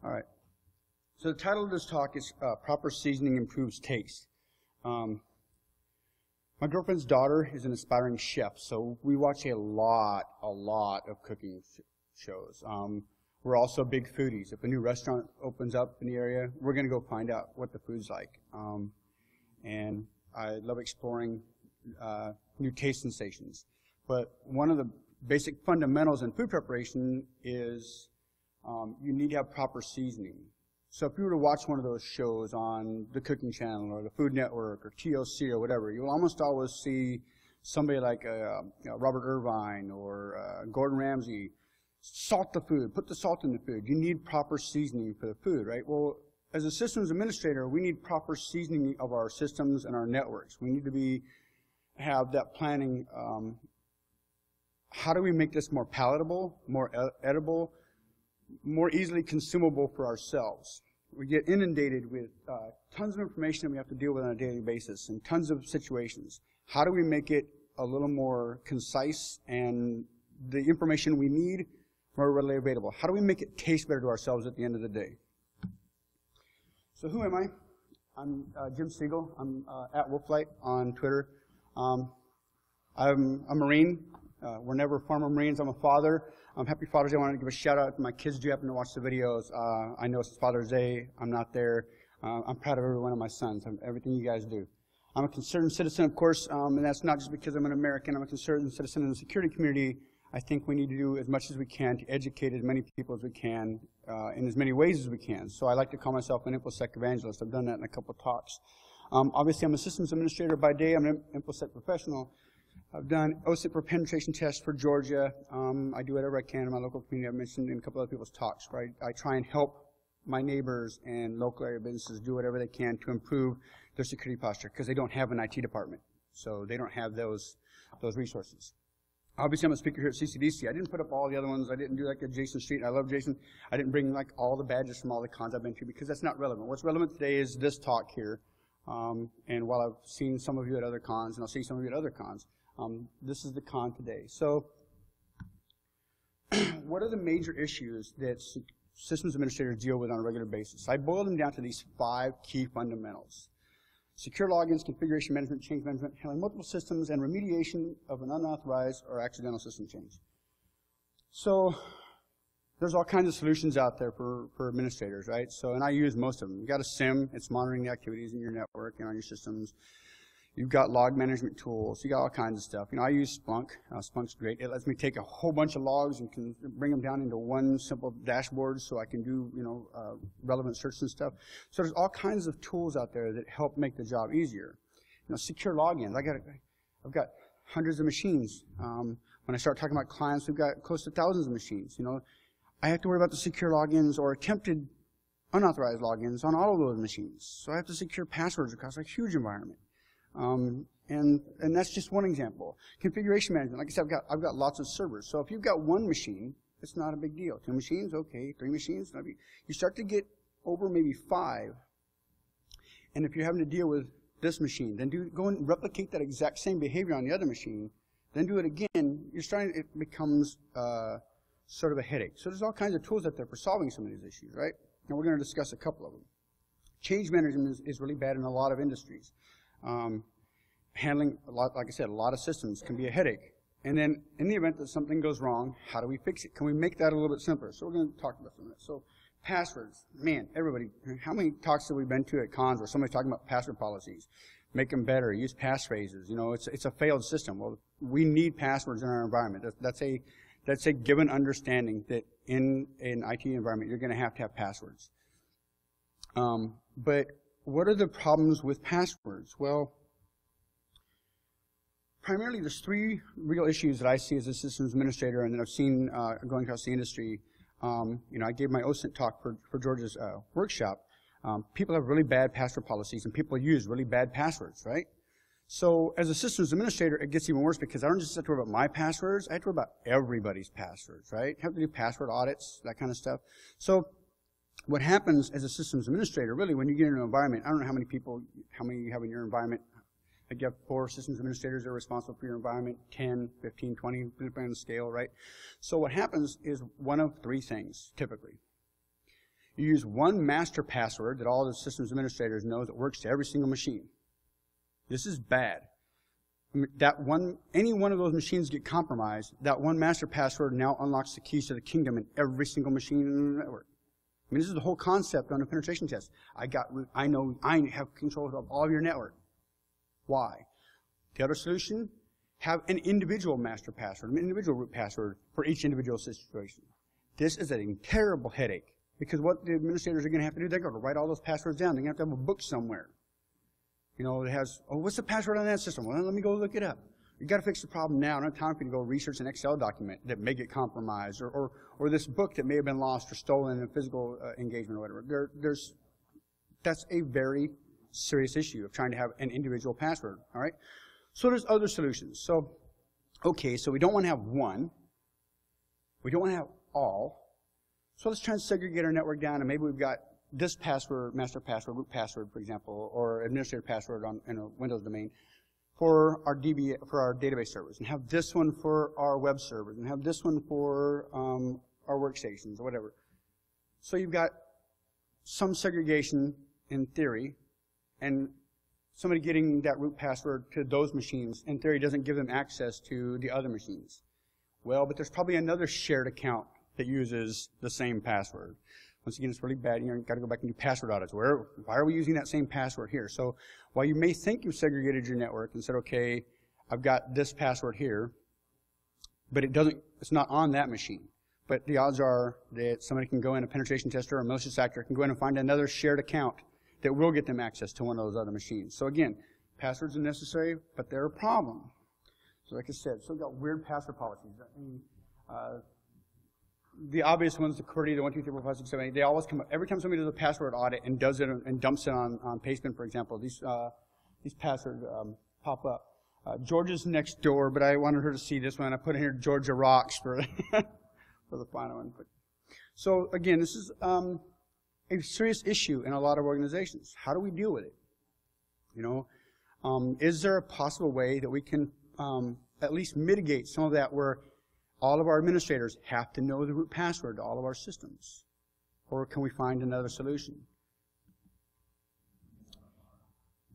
All right. So the title of this talk is Proper Seasoning Improves Taste. My girlfriend's daughter is an aspiring chef, so we watch a lot of cooking shows. We're also big foodies. If a new restaurant opens up in the area, we're going to go find out what the food's like. And I love exploring new taste sensations. But one of the basic fundamentals in food preparation is you need to have proper seasoning. So if you were to watch one of those shows on the Cooking Channel or the Food Network or TLC or whatever, you'll almost always see somebody like Robert Irvine or Gordon Ramsay salt the food, put the salt in the food. You need proper seasoning for the food, right? Well, as a systems administrator, we need proper seasoning of our systems and our networks. We need to have that planning. How do we make this more palatable, more edible, more easily consumable for ourselves? We get inundated with tons of information that we have to deal with on a daily basis and tons of situations. How do we make it a little more concise and the information we need more readily available? How do we make it taste better to ourselves at the end of the day? So who am I? I'm Jim Siegel. I'm at Wolflight on Twitter. I'm a Marine. We're never former Marines. I'm a father. Happy Father's Day. I wanted to give a shout out to my kids do happen to watch the videos. I know it's Father's Day. I'm not there. I'm proud of every one of my sons, everything you guys do. I'm a concerned citizen, of course, and that's not just because I'm an American. I'm a concerned citizen in the security community. I think we need to do as much as we can to educate as many people as we can in as many ways as we can. So I like to call myself an InfoSec evangelist. I've done that in a couple of talks. Obviously, I'm a systems administrator by day. I'm an InfoSec professional. I've done OSIP for penetration tests for Georgia. I do whatever I can in my local community. I've mentioned in a couple of people's talks, right? I try and help my neighbors and local area businesses do whatever they can to improve their security posture because they don't have an IT department. So they don't have those resources. Obviously, I'm a speaker here at CCDC. I didn't put up all the other ones. I didn't do like a Jason Street. I love Jason. I didn't bring like all the badges from all the cons I've been to because that's not relevant. What's relevant today is this talk here. And while I've seen some of you at other cons, and I'll see some of you at other cons, this is the con today. So what are the major issues that systems administrators deal with on a regular basis? I boiled them down to these 5 key fundamentals. Secure logins, configuration management, change management, handling multiple systems, and remediation of an unauthorized or accidental system change. So there's all kinds of solutions out there for administrators, right? So, and I use most of them. You've got a SIM. It's monitoring the activities in your network and on your systems. You've got log management tools. You got all kinds of stuff. You know, I use Splunk. Splunk's great. It lets me take a whole bunch of logs and can bring them down into one simple dashboard so I can do, relevant search and stuff. So there's all kinds of tools out there that help make the job easier. You know, secure logins. I've got hundreds of machines. When I start talking about clients, we've got close to thousands of machines. You know, I have to worry about the secure logins or attempted unauthorized logins on all of those machines. So I have to secure passwords across a huge environment. And that's just one example. Configuration management, like I said, I've got lots of servers. So if you've got one machine, it's not a big deal. 2 machines, okay. 3 machines, not big. You start to get over maybe 5. And if you're having to deal with this machine, then go and replicate that exact same behavior on the other machine, then do it again. It becomes sort of a headache. So there's all kinds of tools out there for solving some of these issues, right? And we're going to discuss a couple of them. Change management is really bad in a lot of industries. Handling, like I said, a lot of systems can be a headache. And then in the event that something goes wrong, how do we fix it? Can we make that a little bit simpler? So we're going to talk about some of that. So passwords. Man, everybody, how many talks have we been to at cons where somebody's talking about password policies? Make them better. Use passphrases. You know, it's a failed system. Well, we need passwords in our environment. That's a given understanding that in an IT environment, you're going to have passwords. But what are the problems with passwords? Well, primarily there's 3 real issues that I see as a systems administrator and that I've seen going across the industry. I gave my OSINT talk for Georgia's workshop. People have really bad password policies and people use really bad passwords, right? So as a systems administrator, it gets even worse because I don't just have to worry about my passwords, I have to worry about everybody's passwords, right? I have to do password audits, that kind of stuff. So what happens as a systems administrator, really, when you get into an environment, I don't know how many you have in your environment. Like you have 4 systems administrators that are responsible for your environment, 10, 15, 20, depending on the scale, right? So what happens is one of 3 things, typically. You use one master password that all the systems administrators know that works to every single machine. This is bad. Any one of those machines get compromised, that one master password now unlocks the keys to the kingdom in every single machine in the network. I mean, this is the whole concept on a penetration test. I know I have control of all of your network. Why? The other solution, have an individual master password, an individual root password for each individual situation. This is a terrible headache, because what the administrators are going to have to do, they're going to write all those passwords down. They're going to have a book somewhere. You know, it has, oh, what's the password on that system? Well, let me go look it up. You've got to fix the problem now. I don't have time for you to go research an Excel document that may get compromised, or this book that may have been lost or stolen in a physical engagement or whatever. That's a very serious issue of trying to have an individual password, all right? So there's other solutions. So, okay, so we don't want to have one. We don't want to have all. So let's try and segregate our network down, and maybe we've got this password, master password, root password, for example, or administrator password in a Windows domain for our database servers, and have this one for our web servers, and have this one for our workstations, or whatever. So you've got some segregation in theory, and somebody getting that root password to those machines, in theory, doesn't give them access to the other machines. Well, but there's probably another shared account that uses the same password. Once again, it's really bad. You've got to go back and do password audits. Why are we using that same password here? So while you may think you've segregated your network and said, okay, I've got this password here, but it's not on that machine. But the odds are that somebody can go in, a penetration tester or a malicious actor can go in and find another shared account that will get them access to one of those other machines. So again, passwords are necessary, but they're a problem. So like I said, so we've got weird password policies. The obvious ones, the QWERTY, the 1, 2, 3, 4, 5, 6, 7, 8, they always come up. Every time somebody does a password audit and does it and dumps it on Pastebin, for example, these passwords pop up. Georgia's next door, but I wanted her to see this one. I put in here Georgia Rocks for the final one. So again, this is a serious issue in a lot of organizations. How do we deal with it? You know, is there a possible way that we can at least mitigate some of that, where all of our administrators have to know the root password to all of our systems? Or can we find another solution?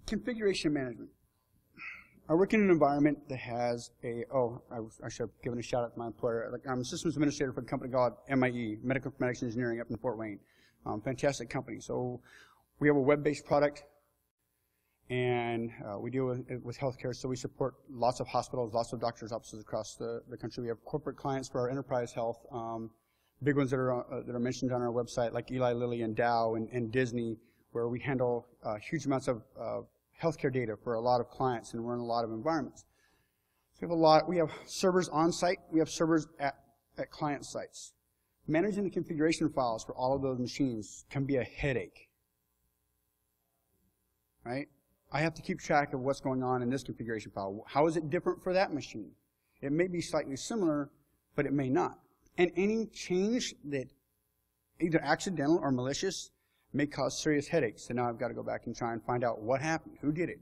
Configuration management. I work in an environment that has I should have given a shout out to my employer. I'm a systems administrator for a company called MIE, Medical Informatics Engineering, up in Fort Wayne. Fantastic company. So we have a web-based product, and we deal with healthcare. So we support lots of hospitals, lots of doctors' offices across the country. We have corporate clients for our enterprise health, big ones that are mentioned on our website, like Eli Lilly and Dow and Disney, where we handle huge amounts of healthcare data for a lot of clients, and we're in a lot of environments. So we have servers on site, we have servers at client sites. Managing the configuration files for all of those machines can be a headache, right? I have to keep track of what's going on in this configuration file. How is it different for that machine? It may be slightly similar, but it may not. And any change that either accidental or malicious may cause serious headaches. So now I've got to go back and try and find out what happened, who did it.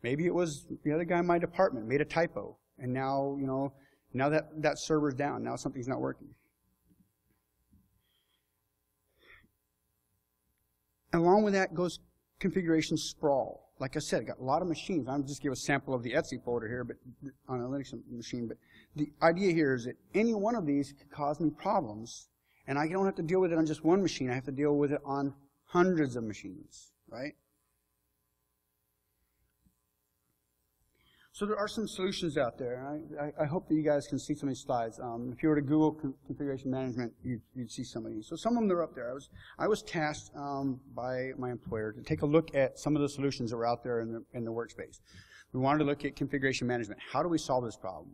Maybe it was the other guy in my department made a typo, and now, you know, now that server's down. Now something's not working. Along with that goes configuration sprawl. Like I said, I got a lot of machines. I'm just give a sample of the Etsy folder here, but on a Linux machine. But the idea here is that any one of these could cause me problems, and I don't have to deal with it on just one machine. I have to deal with it on hundreds of machines, right? So there are some solutions out there. I hope that you guys can see some of these slides. If you were to Google configuration management, you'd see some of these. So some of them are up there. I was tasked by my employer to take a look at some of the solutions that were out there in the workspace. We wanted to look at configuration management. How do we solve this problem?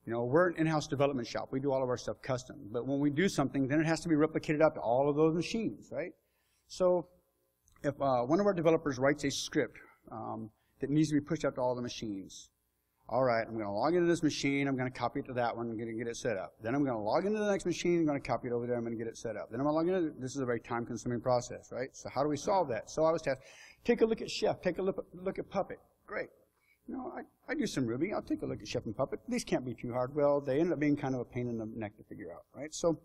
You know, we're an in-house development shop. We do all of our stuff custom. But when we do something, then it has to be replicated out to all of those machines, right? So if one of our developers writes a script that needs to be pushed out to all the machines, all right, I'm going to log into this machine, I'm going to copy it to that one, I'm going to get it set up. Then I'm going to log into the next machine, I'm going to copy it over there, I'm going to get it set up. Then I'm going to log into this is a very time-consuming process, right? So how do we solve that? So I was tasked, take a look at Chef, take a look at Puppet. Great. You know, I do some Ruby, I'll take a look at Chef and Puppet. These can't be too hard. Well, they ended up being kind of a pain in the neck to figure out, right? So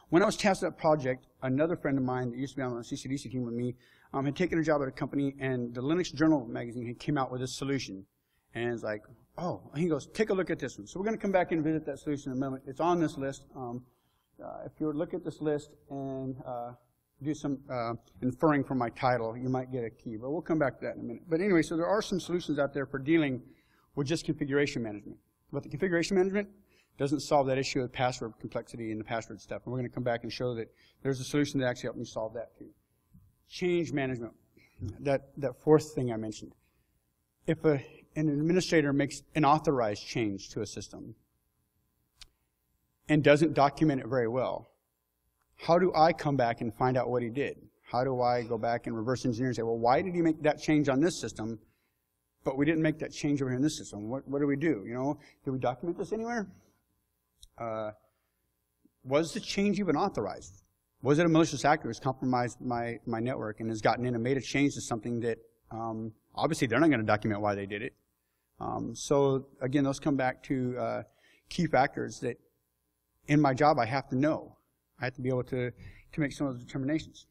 When I was tasked with that project, another friend of mine that used to be on the CCDC team with me had taken a job at a company, and the Linux Journal magazine had came out with a solution. And it's like, oh, he goes, take a look at this one. So we're going to come back and visit that solution in a moment. It's on this list. If you look at this list and do some inferring from my title, you might get a key. But we'll come back to that in a minute. But anyway, so there are some solutions out there for dealing with just configuration management. But the configuration management doesn't solve that issue of password complexity and the password stuff. And we're going to come back and show that there's a solution that actually helps me solve that too. Change management, that fourth thing I mentioned. If an administrator makes an authorized change to a system and doesn't document it very well, how do I come back and find out what he did? How do I go back and reverse engineer and say, well, why did he make that change on this system, but we didn't make that change over here in this system? What do we do? You know, did we document this anywhere? Was the change even authorized? Was it a malicious actor who's compromised my network and has gotten in and made a change to something that obviously they're not going to document why they did it? So again, those come back to key factors that in my job I have to know. I have to be able to make some of those determinations.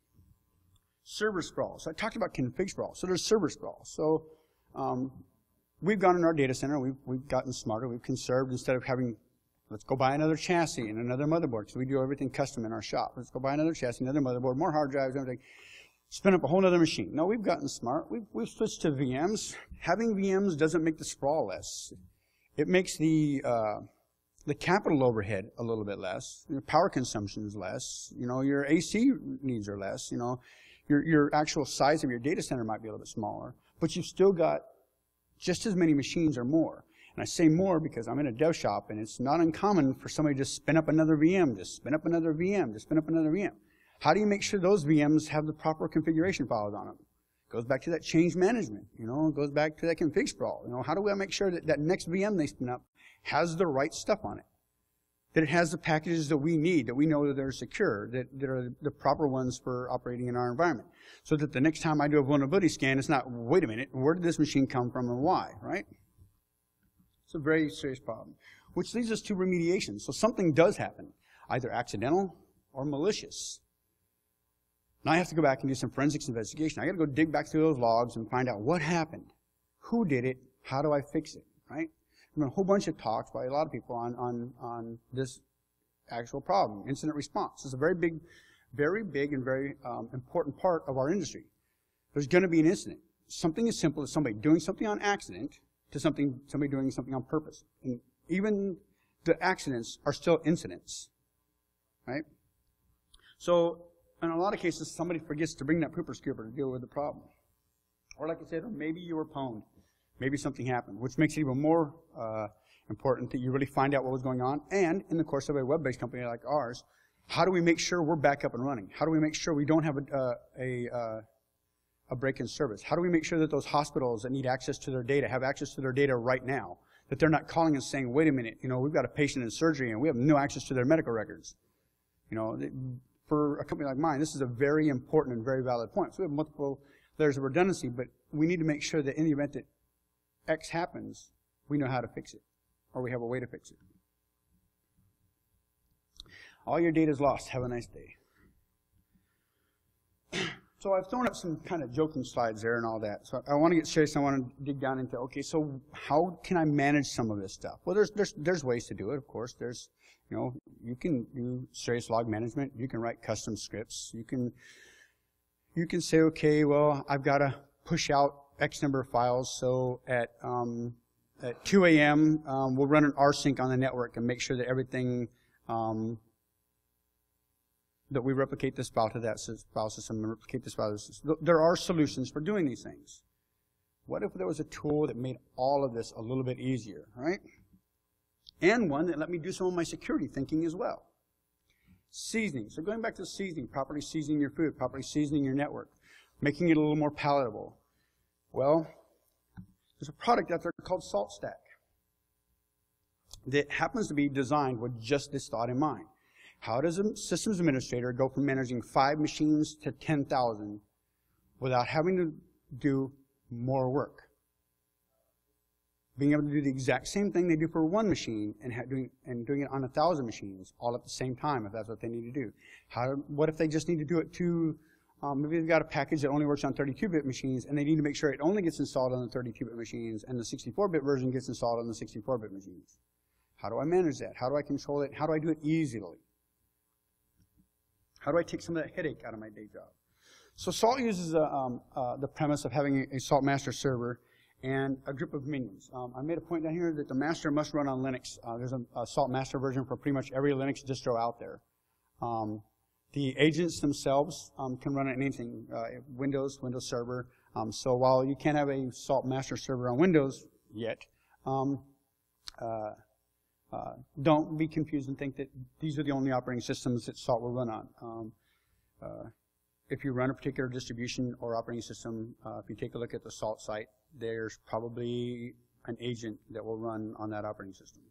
Server sprawl. So I talked about config sprawl. So there's server sprawl. So we've gone in our data center. We've gotten smarter. We've conserved instead of having, let's go buy another chassis and another motherboard. So we do everything custom in our shop. Let's go buy another chassis, another motherboard, more hard drives, everything. Spin up a whole other machine. No, we've gotten smart. We've switched to VMs. Having VMs doesn't make the sprawl less. It makes the capital overhead a little bit less. Your power consumption is less. You know, your AC needs are less. You know, your actual size of your data center might be a little bit smaller, but you've still got just as many machines or more. And I say more because I'm in a dev shop, and it's not uncommon for somebody to just spin up another VM, just spin up another VM, just spin up another VM. How do you make sure those VMs have the proper configuration files on them? It goes back to that change management. You know, it goes back to that config sprawl. You know, how do we make sure that that next VM they spin up has the right stuff on it? That it has the packages that we need, that we know that they're secure, that are the proper ones for operating in our environment. So that the next time I do a vulnerability scan, it's not, wait a minute, where did this machine come from and why, right? It's a very serious problem. Which leads us to remediation. So something does happen, either accidental or malicious. Now I have to go back and do some forensics investigation. I got to go dig back through those logs and find out what happened, who did it, how do I fix it, right? There's been a whole bunch of talks by a lot of people on this actual problem, incident response. It's a very big and very important part of our industry. There's going to be an incident. Something as simple as somebody doing something on accident to somebody doing something on purpose. And even the accidents are still incidents, right? So in a lot of cases, somebody forgets to bring that pooper scooper to deal with the problem. Or like I said, or maybe you were pwned. Maybe something happened, which makes it even more important that you really find out what was going on. And in the course of a web-based company like ours, how do we make sure we're back up and running? How do we make sure we don't have a break in service? How do we make sure that those hospitals that need access to their data have access to their data right now? That they're not calling us saying, wait a minute, you know, we've got a patient in surgery and we have no access to their medical records. You know, for a company like mine, this is a very important and very valid point. So we have multiple layers of redundancy, but we need to make sure that in the event that X happens, we know how to fix it, or we have a way to fix it. All your data is lost. Have a nice day. So I've thrown up some kind of joking slides there and all that. So I want to get serious. I want to dig down into, okay, so how can I manage some of this stuff? Well, there's ways to do it, of course. There's, you know, you can do serious log management. You can write custom scripts. You can say, okay, well, I've got to push out X number of files, so at 2 a.m. We'll run an rsync on the network and make sure that everything, that we replicate this file to that file system and replicate this file to this system. There are solutions for doing these things. What if there was a tool that made all of this a little bit easier, right? And one that let me do some of my security thinking as well. Seasoning. So going back to seasoning, properly seasoning your food, properly seasoning your network, making it a little more palatable. Well, there's a product out there called Salt Stack that happens to be designed with just this thought in mind. How does a systems administrator go from managing 5 machines to 10,000 without having to do more work? being able to do the exact same thing they do for one machine and doing it on 1,000 machines all at the same time if that's what they need to do. What if they just need to do it to, maybe they've got a package that only works on 32-bit machines and they need to make sure it only gets installed on the 32-bit machines and the 64-bit version gets installed on the 64-bit machines. How do I manage that? How do I control it? How do I do it easily? How do I take some of that headache out of my day job? So SALT uses the premise of having a SALT master server and a group of minions. I made a point down here that the master must run on Linux. There's a SALT master version for pretty much every Linux distro out there. The agents themselves can run on anything, Windows Server. So while you can't have a SALT master server on Windows yet, don't be confused and think that these are the only operating systems that SALT will run on. If you run a particular distribution or operating system, if you take a look at the SALT site, there's probably an agent that will run on that operating system.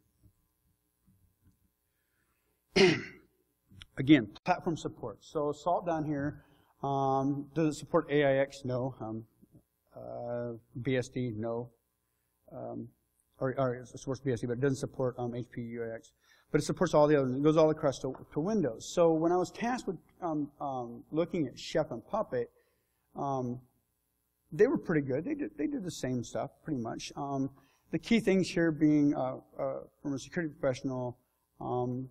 Again, platform support. So SALT down here, does it support AIX? No. BSD? No. Or it supports BSD, but it doesn't support HPUX. But it supports all the others. It goes all across to Windows. So when I was tasked with looking at Chef and Puppet, they were pretty good. They did the same stuff pretty much. The key things here being from a security professional and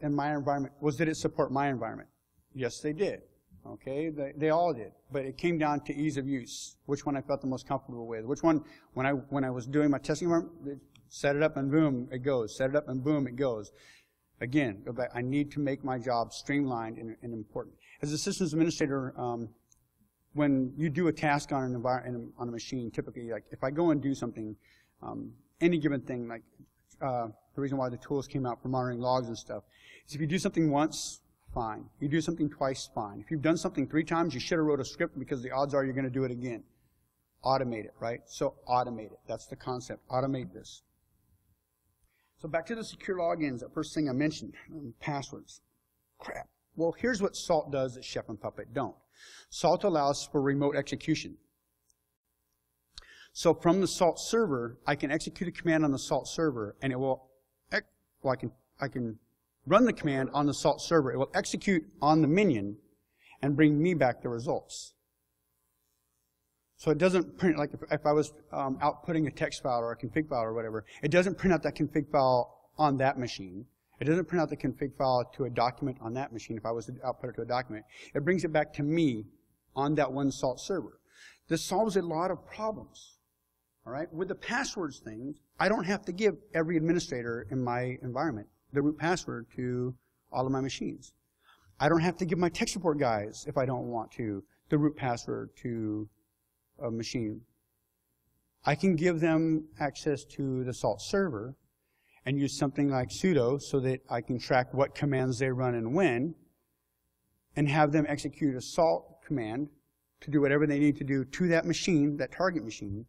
my environment was, did it support my environment? Yes, they did. Okay, they all did, but it came down to ease of use. Which one I felt the most comfortable with? Which one, when I was doing my testing environment, set it up and boom, it goes. Set it up and boom, it goes. Again, I need to make my job streamlined and important. As a systems administrator, when you do a task on on a machine, typically, like if I go and do something, any given thing, like the reason why the tools came out for monitoring logs and stuff, is if you do something once, fine. You do something twice, fine. If you've done something 3 times, you should have wrote a script because the odds are you're going to do it again. Automate it, right? So automate it. That's the concept. Automate this. So back to the secure logins, the first thing I mentioned, passwords. Crap. Well, here's what SALT does that Chef and Puppet don't. SALT allows for remote execution. So from the SALT server, I can execute a command on the SALT server, and it will, well, I can run the command on the SALT server. It will execute on the minion and bring me back the results. So it doesn't print, like if I was outputting a text file or a config file or whatever, it doesn't print out that config file on that machine. It doesn't print out the config file to a document on that machine if I was to output it to a document. It brings it back to me on that one SALT server. This solves a lot of problems. All right? With the passwords thing, I don't have to give every administrator in my environment the root password to all of my machines. I don't have to give my tech support guys, if I don't want to, the root password to a machine. I can give them access to the SALT server and use something like sudo so that I can track what commands they run and when, and have them execute a SALT command to do whatever they need to do to that machine, that target machine,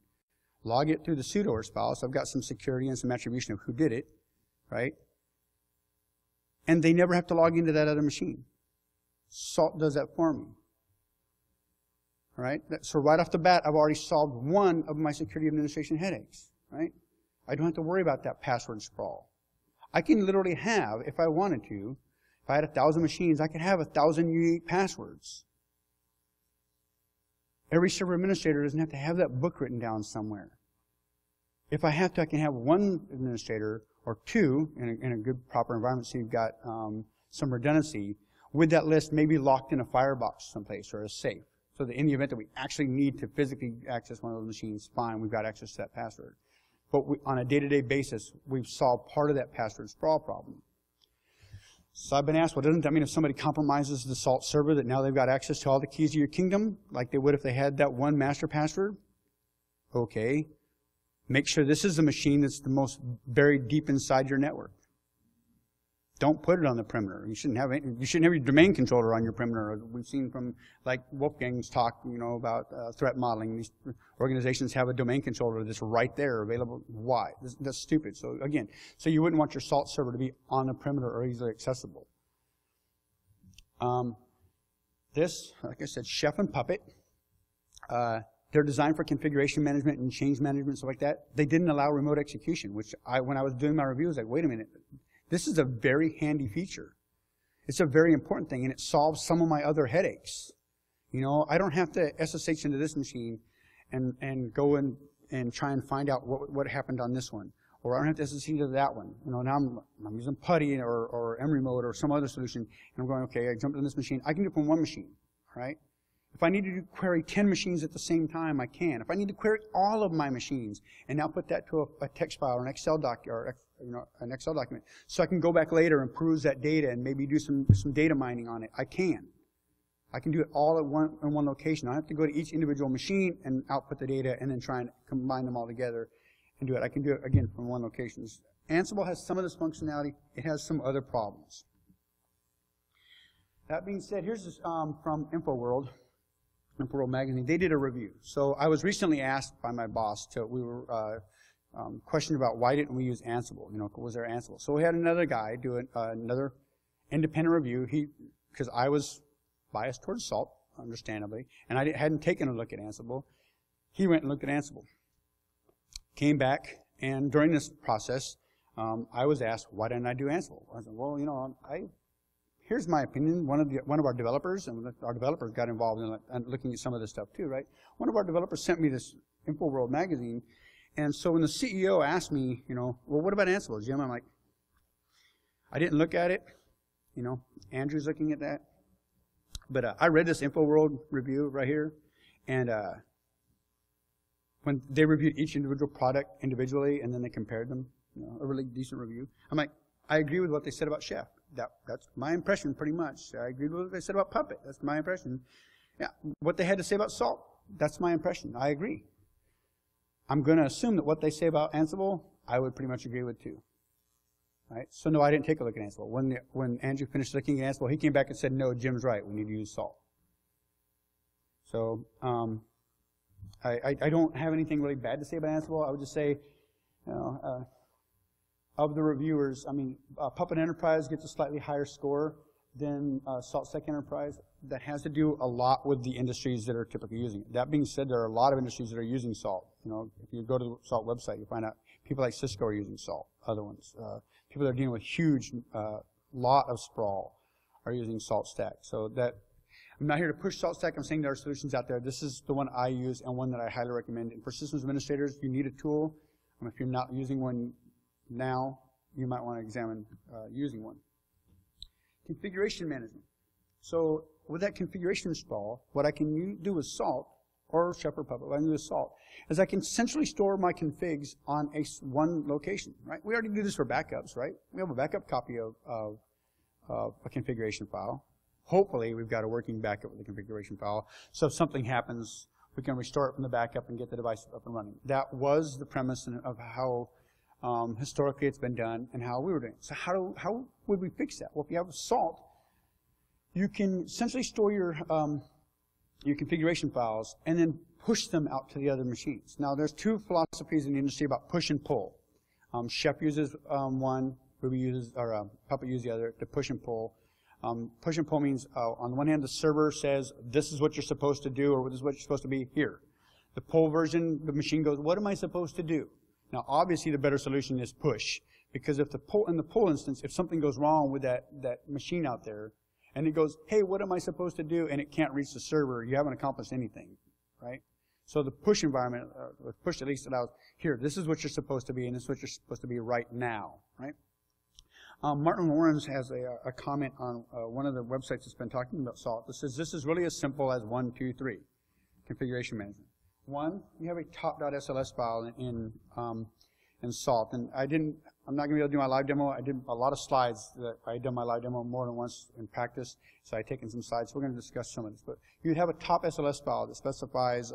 log it through the sudoers file, so I've got some security and some attribution of who did it, right? And they never have to log into that other machine. SALT does that for me. All right? So right off the bat, I've already solved one of my security administration headaches, right? I don't have to worry about that password sprawl. I can literally have, if I wanted to, if I had 1,000 machines, I could have 1,000 unique passwords. Every server administrator doesn't have to have that book written down somewhere. If I have to, I can have one administrator or two in a good, proper environment, so you've got some redundancy, with that list maybe locked in a firebox someplace or a safe. So that in the event that we actually need to physically access one of those machines, fine, we've got access to that password. But on a day-to-day basis, we've solved part of that password sprawl problem. So I've been asked, well, doesn't that mean if somebody compromises the SALT server that now they've got access to all the keys of your kingdom, like they would if they had that one master password? Okay. Make sure this is the machine that's the most buried deep inside your network. Don't put it on the perimeter. You shouldn't have your domain controller on your perimeter. We've seen from like Wolfgang's talk, about threat modeling. These organizations have a domain controller that's right there available. Why? That's stupid. So again, you wouldn't want your SALT server to be on the perimeter or easily accessible. This, like I said, Chef and Puppet. they're designed for configuration management and change management, stuff like that. They didn't allow remote execution, which when I was doing my review, I was like, wait a minute, this is a very handy feature. It's a very important thing, and it solves some of my other headaches. You know, I don't have to SSH into this machine and go and try and find out what happened on this one. Or I don't have to SSH into that one. You know, now I'm using PuTTY or mRemote or some other solution, and I'm going, okay, I jumped on this machine. I can do it from one machine, right? If I need to query 10 machines at the same time, I can. If I need to query all of my machines and now put that to a text file or an Excel an Excel document, so I can go back later and peruse that data and maybe do some data mining on it, I can. I can do it all in one location. I don't have to go to each individual machine and output the data and then try and combine them all together and do it. I can do it, again, from one location. Ansible has some of this functionality. It has some other problems. That being said, here's this from InfoWorld magazine. They did a review. So I was recently asked by my boss we were questioned about why didn't we use Ansible? You know, was there Ansible? So we had another guy do another independent review. Because I was biased towards Salt, understandably, and I hadn't taken a look at Ansible. He went and looked at Ansible. Came back, and during this process, I was asked, why didn't I do Ansible? I said, well, you know, here's my opinion. One of our developers, and our developers got involved in looking at some of this stuff too, right? One of our developers sent me this InfoWorld magazine, and so when the CEO asked me, you know, well, what about Ansible, Jim? I'm like, I didn't look at it. You know, Andrew's looking at that. But I read this InfoWorld review right here, and when they reviewed each individual product individually, and then they compared them, you know, a really decent review. I'm like, I agree with what they said about Chef. That's my impression, pretty much. I agree with what they said about Puppet. That's my impression. Yeah, what they had to say about Salt, that's my impression. I agree. I'm going to assume that what they say about Ansible, I would pretty much agree with too. Right? So no, I didn't take a look at Ansible. When Andrew finished looking at Ansible, he came back and said, no, Jim's right. We need to use Salt. So I don't have anything really bad to say about Ansible. I would just say, you know, of the reviewers, I mean, Puppet Enterprise gets a slightly higher score than SaltSec Enterprise. That has to do a lot with the industries that are typically using it. That being said, there are a lot of industries that are using Salt. You know, if you go to the Salt website, you find out people like Cisco are using Salt. Other ones, people that are dealing with huge lot of sprawl are using SaltStack. So that I'm not here to push SaltStack. I'm saying there are solutions out there. This is the one I use and one that I highly recommend. And for systems administrators, you need a tool. And if you're not using one now, you might want to examine using one. Configuration management. So with that configuration install, what I can do with Salt or Chef or Puppet, what I can do with Salt is I can centrally store my configs on one location, right? We already do this for backups, right? We have a backup copy of a configuration file. Hopefully, we've got a working backup with the configuration file. So if something happens, we can restore it from the backup and get the device up and running. That was the premise of how historically it's been done and how we were doing it. So how would we fix that? Well, if you have Salt, you can essentially store your configuration files and then push them out to the other machines. Now, there's two philosophies in the industry about push and pull. Chef uses one, Ruby uses, or Puppet uses the other to push and pull. Push and pull means, on the one hand, the server says, this is what you're supposed to do, or this is what you're supposed to be here. The pull version, the machine goes, what am I supposed to do? Now, obviously, the better solution is push, because if in the pull instance, if something goes wrong with that machine out there, and it goes, hey, what am I supposed to do, and it can't reach the server, you haven't accomplished anything, right? So the push environment, push at least allows, here, this is what you're supposed to be, and this is what you're supposed to be right now, right? Martin Lawrence has a comment on one of the websites that's been talking about Salt that says this is really as simple as 1, 2, 3, configuration management. One, you have a top.sls file in Salt, and I'm not going to be able to do my live demo. I did a lot of slides. I did my live demo more than once in practice, so I've taken some slides. So we're going to discuss some of this. But you'd have a top SLS file that specifies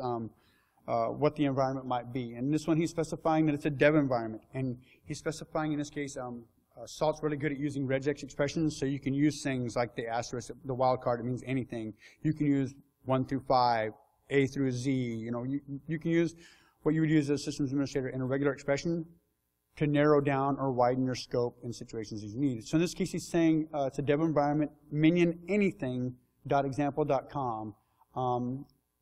what the environment might be. And this one, he's specifying that it's a dev environment. And he's specifying, in this case, Salt's really good at using regex expressions, so you can use things like the asterisk, the wildcard, it means anything. You can use 1 through 5, A through Z. You know, you can use what you would use as a systems administrator in a regular expression to narrow down or widen your scope in situations as you need. So in this case, he's saying it's a dev environment, minion anything.example.com,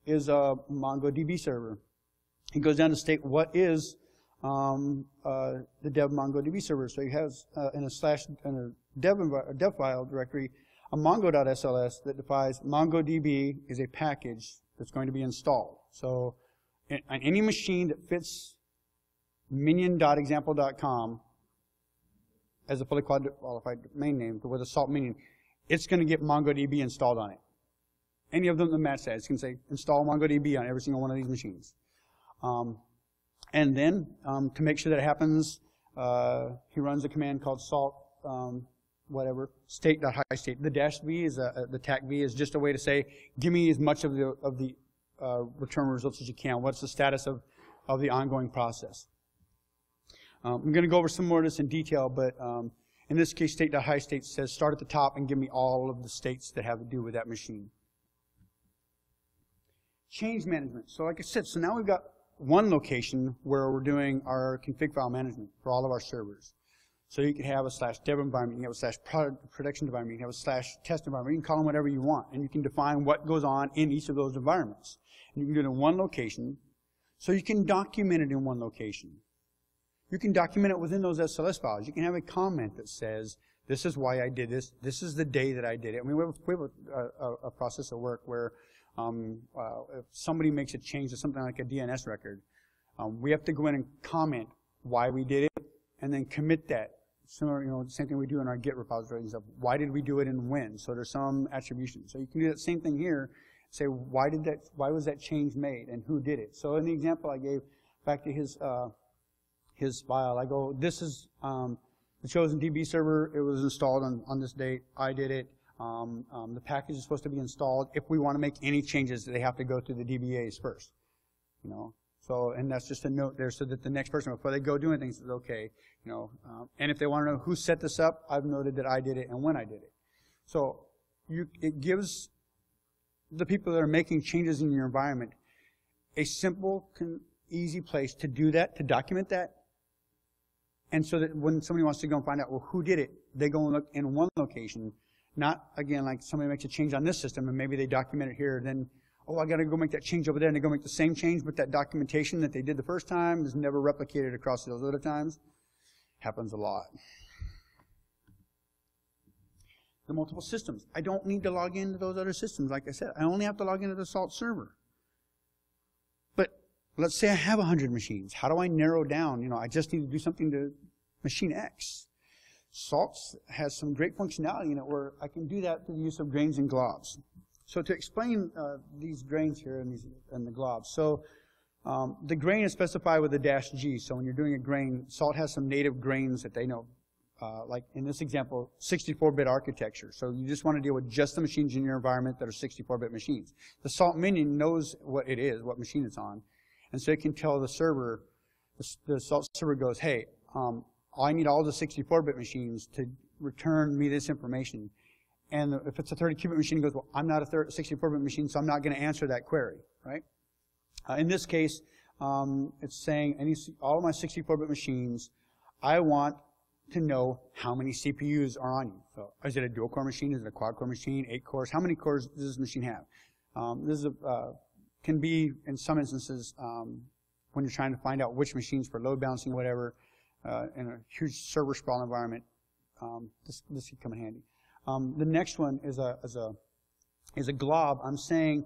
is a MongoDB server. He goes down to state what is the dev MongoDB server. So he has in a dev file directory a mongo.sls that defines MongoDB is a package that's going to be installed. So on any machine that fits minion.example.com as a fully qualified domain name with a salt minion, it's going to get MongoDB installed on it. Any of them that match that, it's going to say install MongoDB on every single one of these machines. And then to make sure that it happens, he runs a command called salt whatever state.high-state. The -v is the TAC v is just a way to say, give me as much of the return results as you can. What's the status of the ongoing process? I'm going to go over some more of this in detail, but in this case, state.high-state says start at the top and give me all of the states that have to do with that machine. Change management. So like I said, so now we've got one location where we're doing our config file management for all of our servers. So you can have a /dev environment, you can have a /production environment, you can have a /test environment, you can call them whatever you want, and you can define what goes on in each of those environments. And you can do it in one location, so you can document it in one location. You can document it within those SLS files. You can have a comment that says, this is why I did this, this is the day that I did it. I mean, we have a process of work where if somebody makes a change to something like a DNS record, we have to go in and comment why we did it, and then commit that. Similar, the same thing we do in our Git repository and stuff. Why did we do it and when? So there's some attribution. So you can do that same thing here. Say why was that change made and who did it? So in the example I gave back to his file, I go, this is the chosen DB server. It was installed on this date. I did it. The package is supposed to be installed. If we want to make any changes, they have to go through the DBAs first. So, and that's just a note there so that the next person, before they go do anything, says, okay, and if they want to know who set this up, I've noted that I did it and when I did it. So it gives the people that are making changes in your environment a simple, easy place to do that, to document that, and so that when somebody wants to go and find out, well, who did it, they go and look in one location, not, again, like somebody makes a change on this system and maybe they document it here, then oh, I got to go make that change over there, and they go make the same change, but that documentation that they did the first time is never replicated across those other times. Happens a lot. The multiple systems. I don't need to log into those other systems. Like I said, I only have to log into the Salt server. But let's say I have 100 machines. How do I narrow down? I just need to do something to machine X. Salt has some great functionality in it where I can do that through the use of grains and globs. So to explain these grains here and the globs. So the grain is specified with a -G. So when you're doing a grain, Salt has some native grains that they know. Like in this example, 64-bit architecture. So you just want to deal with just the machines in your environment that are 64-bit machines. The Salt minion knows what it is, what machine it's on. And so it can tell the server, the Salt server goes, hey, I need all the 64-bit machines to return me this information. And if it's a 30-qubit machine, it goes, well, I'm not a 64-bit machine, so I'm not going to answer that query, right? In this case, it's saying all of my 64-bit machines, I want to know how many CPUs are on you. So is it a dual-core machine? Is it a quad-core machine? 8 cores? How many cores does this machine have? This can be, in some instances, when you're trying to find out which machines for load balancing or whatever, in a huge server sprawl environment, this could come in handy. The next one is a glob. I'm saying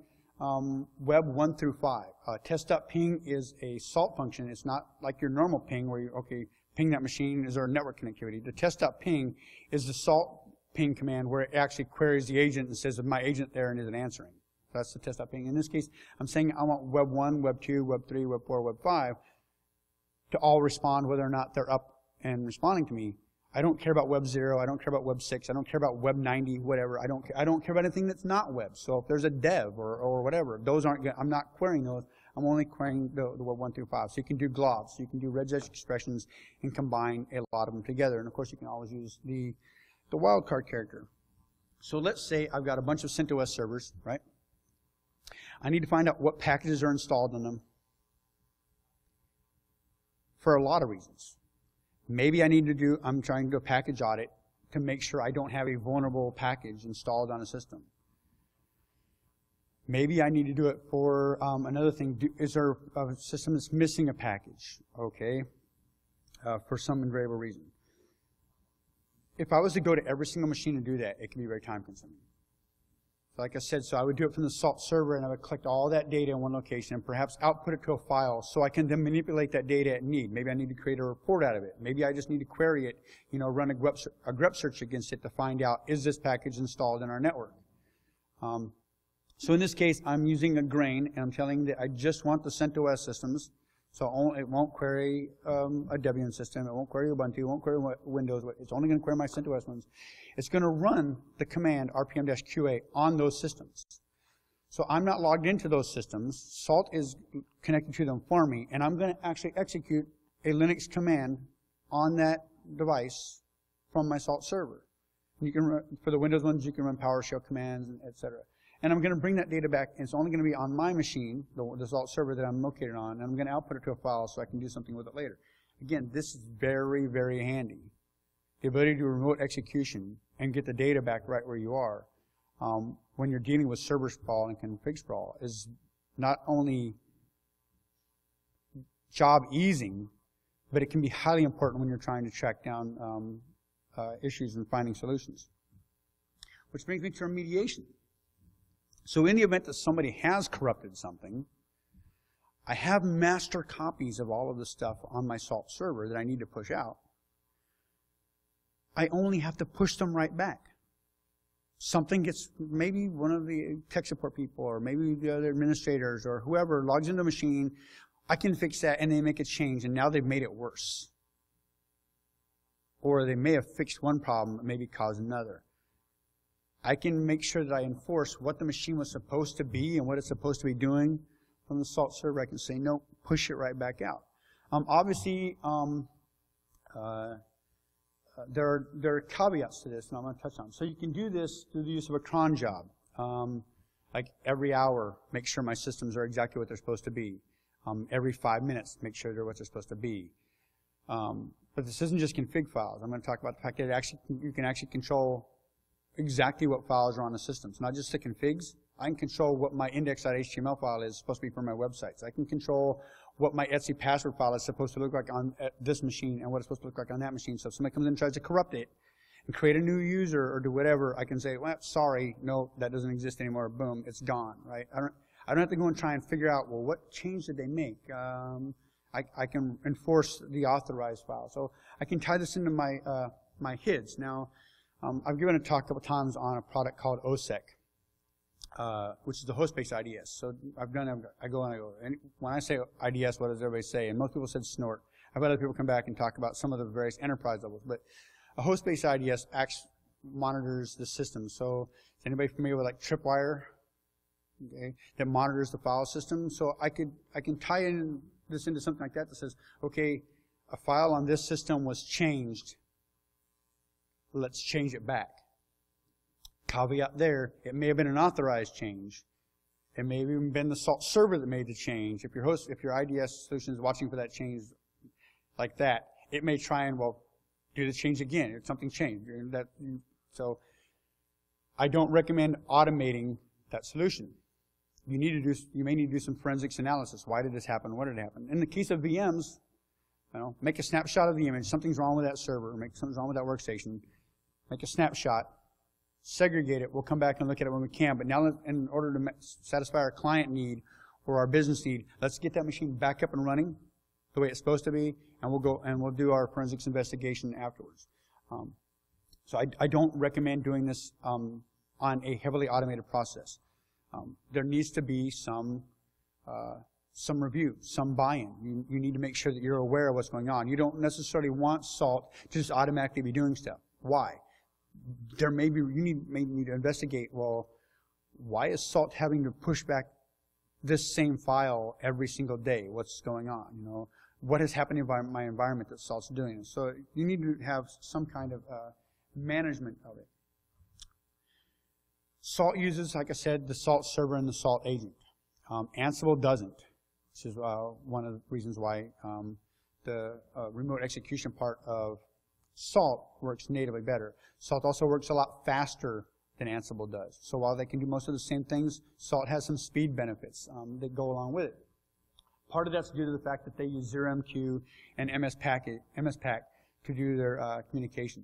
web 1 through 5. Test.ping is a Salt function. It's not like your normal ping where you, ping that machine. Is there a network connectivity? The test.ping is the Salt ping command where it actually queries the agent and says, is my agent there and is it answering? That's the test.ping. In this case, I'm saying I want web 1, web 2, web 3, web 4, web 5 to all respond whether or not they're up and responding to me. I don't care about web 0, I don't care about web 6, I don't care about web 90, whatever. I don't care about anything that's not web. So if there's a dev or whatever, those aren't, I'm not querying those. I'm only querying the web 1 through 5. So you can do globs, so you can do regex expressions and combine a lot of them together. And of course you can always use the wildcard character. So let's say I've got a bunch of CentOS servers, right? I need to find out what packages are installed on them for a lot of reasons. Maybe I'm trying to do a package audit to make sure I don't have a vulnerable package installed on a system. Maybe I need to do it for another thing. Is there a system that's missing a package? Okay, for some invariable reason. If I was to go to every single machine and do that, it can be very time consuming. Like I said, so I would do it from the SALT server, and I would collect all that data in one location and perhaps output it to a file so I can then manipulate that data at need. Maybe I need to create a report out of it. Maybe I just need to query it, run a grep search against it to find out, is this package installed in our network? So in this case, I'm using a grain, and I'm telling that I just want the CentOS systems. So it won't query a Debian system. It won't query Ubuntu. It won't query Windows. It's only going to query my CentOS ones. It's going to run the command rpm-qa on those systems. So I'm not logged into those systems. SALT is connected to them for me, and I'm going to actually execute a Linux command on that device from my SALT server. You can run, for the Windows ones, you can run PowerShell commands, etc. And I'm going to bring that data back, and it's only going to be on my machine, the SALT server that I'm located on, and I'm going to output it to a file so I can do something with it later. Again, this is very, very handy. The ability to do remote execution and get the data back right where you are when you're dealing with server sprawl and config sprawl is not only job easing, but it can be highly important when you're trying to track down issues and finding solutions. Which brings me to remediation. So in the event that somebody has corrupted something, I have master copies of all of the stuff on my SALT server that I need to push out. I only have to push them right back. Something gets, maybe one of the tech support people or maybe the other administrators or whoever logs into the machine, I can fix that, and they make a change, and now they've made it worse. Or they may have fixed one problem and maybe caused another. I can make sure that I enforce what the machine was supposed to be and what it's supposed to be doing from the SALT server. I can say, no, push it right back out. Obviously, there are caveats to this, and I'm going to touch on. So you can do this through the use of a cron job. Like every hour, make sure my systems are exactly what they're supposed to be. Every 5 minutes, make sure they're what they're supposed to be. But this isn't just config files. I'm going to talk about the fact that you can actually control exactly what files are on the system. It's not just the configs. I can control what my index.html file is supposed to be for my websites. I can control what my Etsy password file is supposed to look like on this machine and what it's supposed to look like on that machine. So if somebody comes in and tries to corrupt it and create a new user or do whatever, I can say, well, sorry, no, that doesn't exist anymore. Boom, it's gone, right? I don't have to go and try and figure out, well, what change did they make? I can enforce the authorized file. So I can tie this into my my HIDs. Now, I've given a talk a couple times on a product called OSEC, which is the host-based IDS. So I go, and when I say IDS, what does everybody say? And most people said snort. I've had other people come back and talk about some of the various enterprise levels. But a host-based IDS monitors the system. So is anybody familiar with like Tripwire? Okay, that monitors the file system. So I can tie in this into something like that that says, okay, a file on this system was changed. Let's change it back. Caveat there, it may have been an authorized change. It may have even been the SALT server that made the change. If your IDS solution is watching for that change like that, it may try and, well, do the change again. If something changed. So I don't recommend automating that solution. You may need to do some forensics analysis. Why did this happen? What did happen? In the case of VMs, make a snapshot of the image. Something's wrong with that server. Something's wrong with that workstation. Make a snapshot. Segregate it. We'll come back and look at it when we can. But now, in order to satisfy our client need or our business need, let's get that machine back up and running the way it's supposed to be, and we'll do our forensics investigation afterwards. So I don't recommend doing this on a heavily automated process. There needs to be some review, some buy-in. You need to make sure that you're aware of what's going on. You don't necessarily want SALT to just automatically be doing stuff. Why? You may need to investigate, well, why is SALT having to push back this same file every single day? What's going on? What has happened in my environment that SALT's doing? So you need to have some kind of management of it. SALT uses, like I said, the SALT server and the SALT agent. Ansible doesn't. This is one of the reasons why the remote execution part of SALT works natively better. SALT also works a lot faster than Ansible does. So while they can do most of the same things, Salt has some speed benefits that go along with it. Part of that's due to the fact that they use 0MQ and MSPAC to do their communication.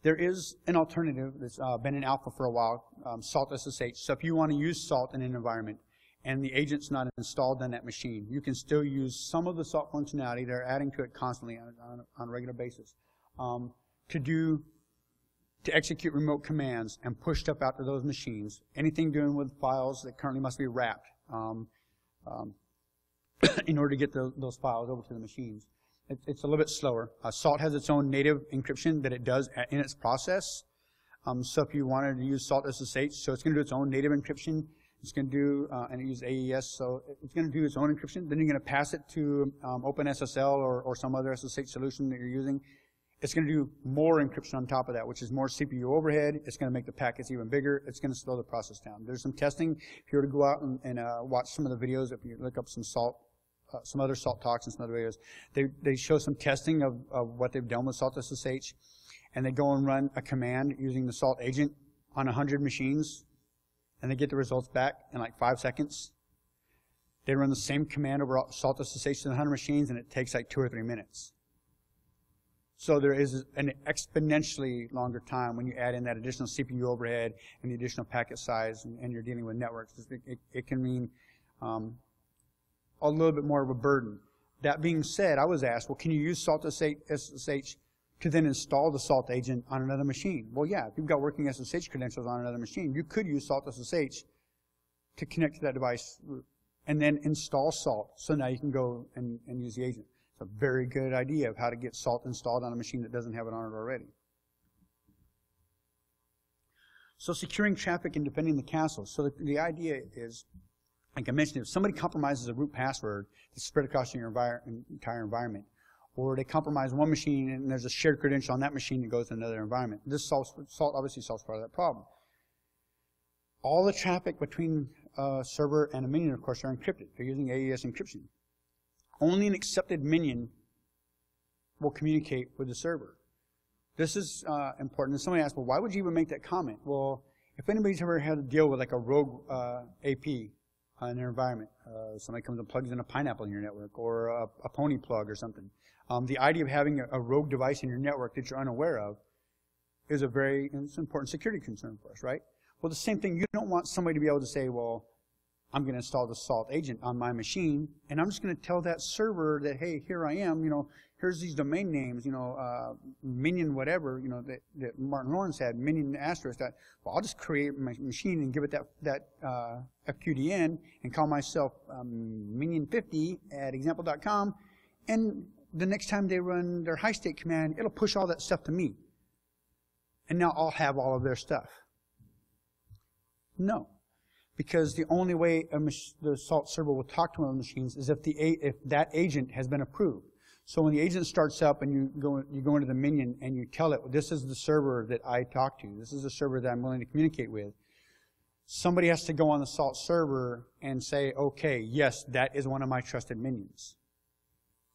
There is an alternative that's been in alpha for a while, Salt SSH. So if you want to use Salt in an environment and the agent's not installed on that machine, you can still use some of the Salt functionality. They're adding to it constantly on a regular basis to execute remote commands and push stuff out to those machines. Anything doing with files that currently must be wrapped in order to get those files over to the machines. It's a little bit slower. Salt has its own native encryption that it does in its process. So if you wanted to use Salt SSH, so it's going to do its own native encryption. It's going to do, and it uses AES, so it's going to do its own encryption. Then you're going to pass it to OpenSSL or some other SSH solution that you're using. It's going to do more encryption on top of that, which is more CPU overhead. It's going to make the packets even bigger. It's going to slow the process down. There's some testing. If you were to go out and watch some of the videos, if you look up some other Salt talks and some other videos, they show some testing of what they've done with Salt SSH, and they go and run a command using the Salt agent on 100 machines, and they get the results back in like 5 seconds. They run the same command over Salt SSH to 100 machines, and it takes like 2 or 3 minutes. So there is an exponentially longer time when you add in that additional CPU overhead and the additional packet size, and you're dealing with networks. It can mean a little bit more of a burden. That being said, I was asked, well, can you use Salt SSH to then install the Salt agent on another machine? Well, yeah, if you've got working SSH credentials on another machine, you could use Salt SSH to connect to that device and then install Salt. So now you can go and use the agent. It's a very good idea of how to get Salt installed on a machine that doesn't have it on it already. So securing traffic and defending the castle. So the idea is, like I mentioned, if somebody compromises a root password that's spread across your entire environment, or they compromise one machine and there's a shared credential on that machine that goes to another environment, this Salt obviously solves part of that problem. All the traffic between a server and a minion, of course, are encrypted. They're using AES encryption. Only an accepted minion will communicate with the server. This is important. And somebody asked, well, why would you even make that comment? Well, if anybody's ever had to deal with like a rogue AP in their environment, somebody comes and plugs in a pineapple in your network, or a pony plug or something. The idea of having a rogue device in your network that you're unaware of is it's an important security concern for us, right? Well, the same thing, you don't want somebody to be able to say, well, I'm going to install the Salt agent on my machine, and I'm just going to tell that server that, hey, here I am, here's these domain names, minion whatever, that Martin Lawrence had, minion asterisk. Well, I'll just create my machine and give it that FQDN and call myself minion50 at example.com, and the next time they run their high state command, it'll push all that stuff to me. And now I'll have all of their stuff. No. Because the only way the Salt server will talk to one of the machines is if that agent has been approved. So when the agent starts up and you go into the minion and you tell it, this is the server that I talk to, this is the server that I'm willing to communicate with, somebody has to go on the Salt server and say, okay, yes, that is one of my trusted minions.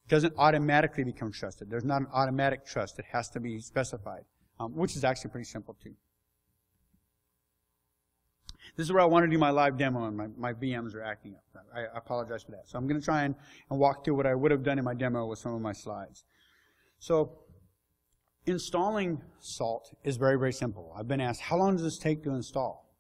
It doesn't automatically become trusted. There's not an automatic trust. It has to be specified, which is actually pretty simple too. This is where I want to do my live demo, and my VMs are acting up. I apologize for that. So I'm going to try and walk through what I would have done in my demo with some of my slides. So installing Salt is very, very simple. I've been asked, how long does this take to install?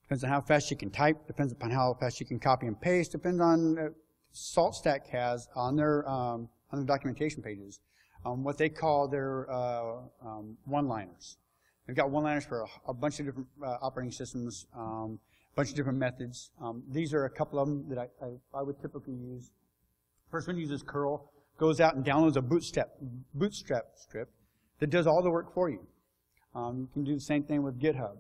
Depends on how fast you can type. Depends upon how fast you can copy and paste. Depends on SaltStack has on their documentation pages what they call their one-liners. They've got one-liners for a bunch of different operating systems, a bunch of different methods. These are a couple of them that I would typically use. First one uses curl, goes out and downloads a bootstrap script that does all the work for you. You can do the same thing with GitHub.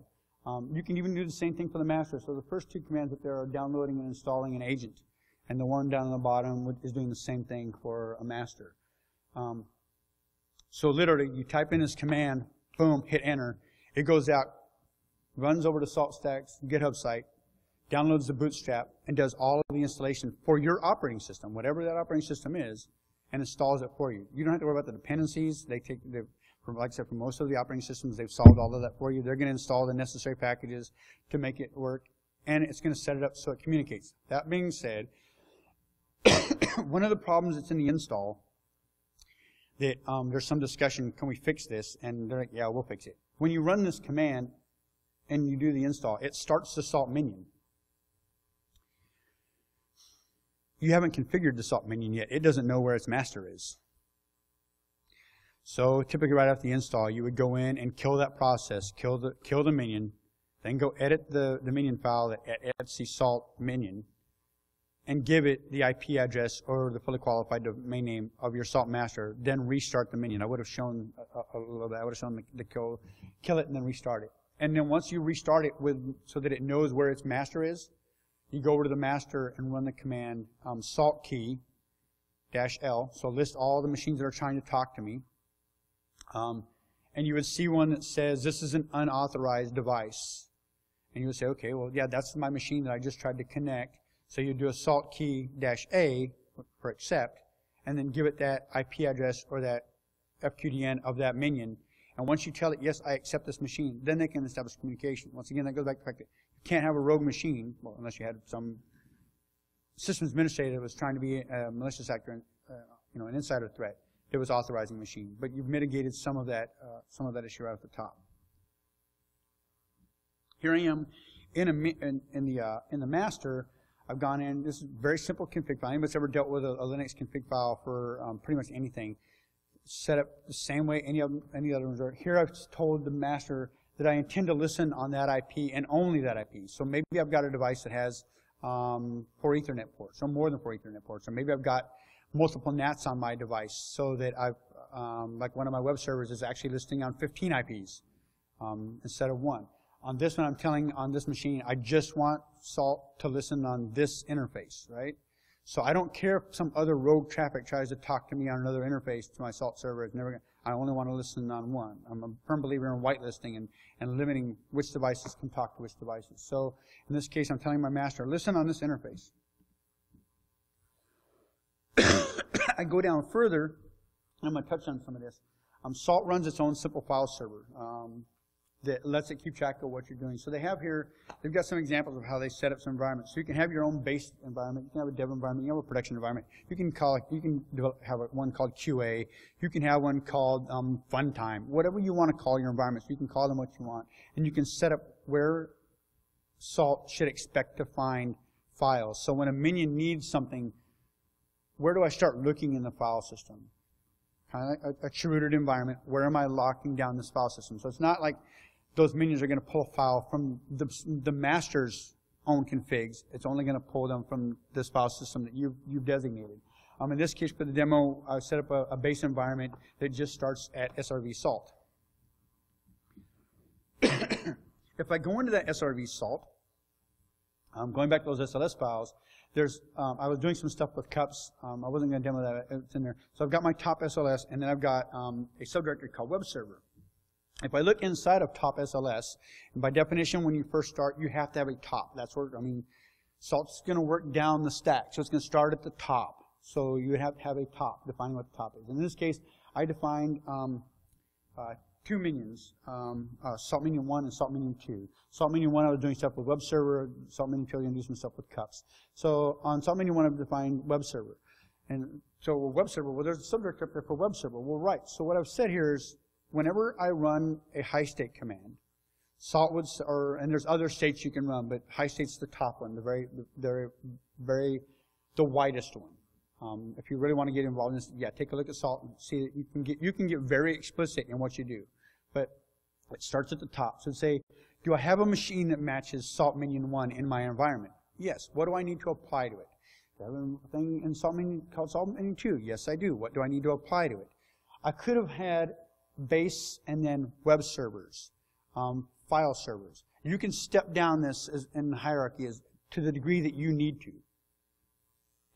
You can even do the same thing for the master. So the first two commands up there are downloading and installing an agent. And the one down on the bottom is doing the same thing for a master. So literally, you type in this command, boom, hit enter. It goes out, runs over to SaltStack's GitHub site, downloads the bootstrap, and does all of the installation for your operating system, whatever that operating system is, and installs it for you. You don't have to worry about the dependencies. They like I said, for most of the operating systems, they've solved all of that for you. They're going to install the necessary packages to make it work, and it's going to set it up so it communicates. That being said, one of the problems that's in the install, that there's some discussion, can we fix this? And they're like, yeah, we'll fix it. When you run this command and you do the install, it starts the salt minion. You haven't configured the salt minion yet. It doesn't know where its master is. So typically right after the install, you would go in and kill that process, kill the minion, then go edit the minion file that edits the salt minion, and give it the IP address or the fully qualified domain name of your salt master, then restart the minion. I would have shown a little bit. I would have shown the code, kill it, and then restart it. And then once you restart it so that it knows where its master is, you go over to the master and run the command salt key -L. So list all the machines that are trying to talk to me. And you would see one that says, this is an unauthorized device. And you would say, okay, well, yeah, that's my machine that I just tried to connect. So you do a salt key -A for accept, and then give it that IP address or that FQDN of that minion. And once you tell it, yes, I accept this machine, then they can establish communication. Once again, that goes back to the fact that you can't have a rogue machine, well, unless you had some systems administrator that was trying to be a malicious actor, an insider threat that was authorizing a machine. But you've mitigated some of that issue right at the top. Here I am in the master. I've gone in. This is a very simple config file. Anybody's ever dealt with a Linux config file for pretty much anything? Set up the same way any other ones are. Here I've told the master that I intend to listen on that IP and only that IP. So maybe I've got a device that has 4 Ethernet ports, or more than 4 Ethernet ports, or maybe I've got multiple NATs on my device, so that I've like one of my web servers is actually listing on 15 IPs instead of 1. On this one, I'm telling on this machine, I just want Salt to listen on this interface, right? So I don't care if some other rogue traffic tries to talk to me on another interface to my Salt server. It's never gonna, I only want to listen on one. I'm a firm believer in whitelisting and limiting which devices can talk to which devices. So in this case, I'm telling my master, listen on this interface. I go down further. I'm going to touch on some of this. Salt runs its own simple file server that lets it keep track of what you're doing. So they have here, they've got some examples of how they set up some environments. So you can have your own base environment, you can have a dev environment, you can have a production environment. You can have one called QA. You can have one called fun time. Whatever you want to call your environments, you can call them what you want. And you can set up where Salt should expect to find files. So when a minion needs something, where do I start looking in the file system? Kind of like a rooted environment. Where am I locking down this file system? So it's not like those minions are going to pull a file from the master's own configs. It's only going to pull them from this file system that you've designated. In this case, for the demo, I set up a base environment that just starts at SRV Salt. If I go into that SRV Salt, going back to those SLS files, I was doing some stuff with cups. I wasn't going to demo that. It's in there. So I've got my top SLS, and then I've got a subdirectory called web server. If I look inside of top SLS, and by definition, when you first start, you have to have a top. That's where, Salt's going to work down the stack. So it's going to start at the top. So you would have to have a top, defining what the top is. In this case, I defined 2 minions, Salt Minion 1 and Salt Minion 2. Salt Minion 1, I was doing stuff with web server. Salt Minion 2, I was going to do some stuff with cups. So on Salt Minion 1, I've defined web server. And so web server, well, there's a subject up there for web server. Well, right. So what I've said here is, whenever I run a high state command, Salt would, and there's other states you can run, but high state's the top one, the widest one. If you really want to get involved in this, yeah, take a look at Salt and see that you can get very explicit in what you do. But it starts at the top. So say, do I have a machine that matches Salt Minion 1 in my environment? Yes. What do I need to apply to it? Do I have a thing in Salt Minion called Salt Minion 2? Yes, I do. What do I need to apply to it? I could have had base and then web servers, file servers. You can step down this in the hierarchy to the degree that you need to.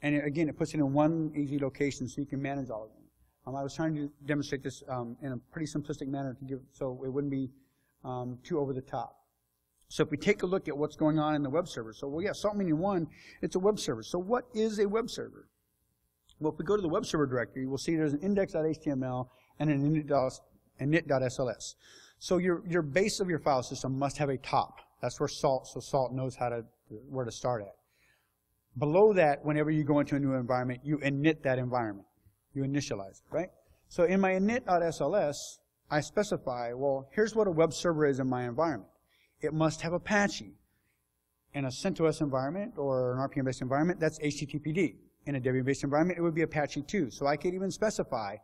And again, it puts it in one easy location so you can manage all of them. I was trying to demonstrate this in a pretty simplistic manner so it wouldn't be too over the top. So if we take a look at what's going on in the web server, so well, yeah, Salt Minion 1, it's a web server. So what is a web server? Well, if we go to the web server directory, we'll see there's an index.html and an init.sls. So your base of your file system must have a top. That's where Salt, so Salt knows where to start at. Below that, whenever you go into a new environment, you init that environment. You initialize it, right? So in my init.sls, I specify, well, here's what a web server is in my environment. It must have Apache. In a CentOS environment or an RPM-based environment, that's HTTPD. In a Debian-based environment, it would be Apache 2. So I could even specify,